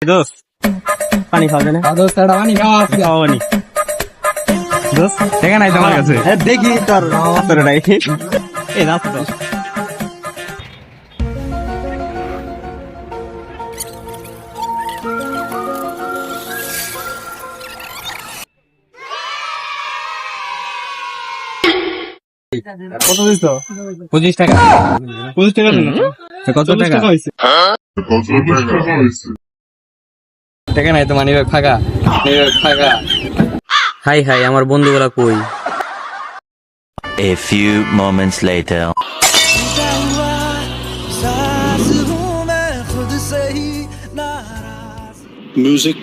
দোস্ত পানি খাওয়া যায় না? খাওয়ানি দোস্ত দেখা নাই তোমার কাছে? দেখি তোর অস্ত্রটাই এই রাস্তা কত দিছ? 25 টাকা। 25 টাকা দিল। কত টাকা হইছে? টাকা নাই তো মানি ব্যাগ ফাঁকা। ফাঁকা। হাই হাই আমার বন্ধুগুলা কই? A few moments later. Music.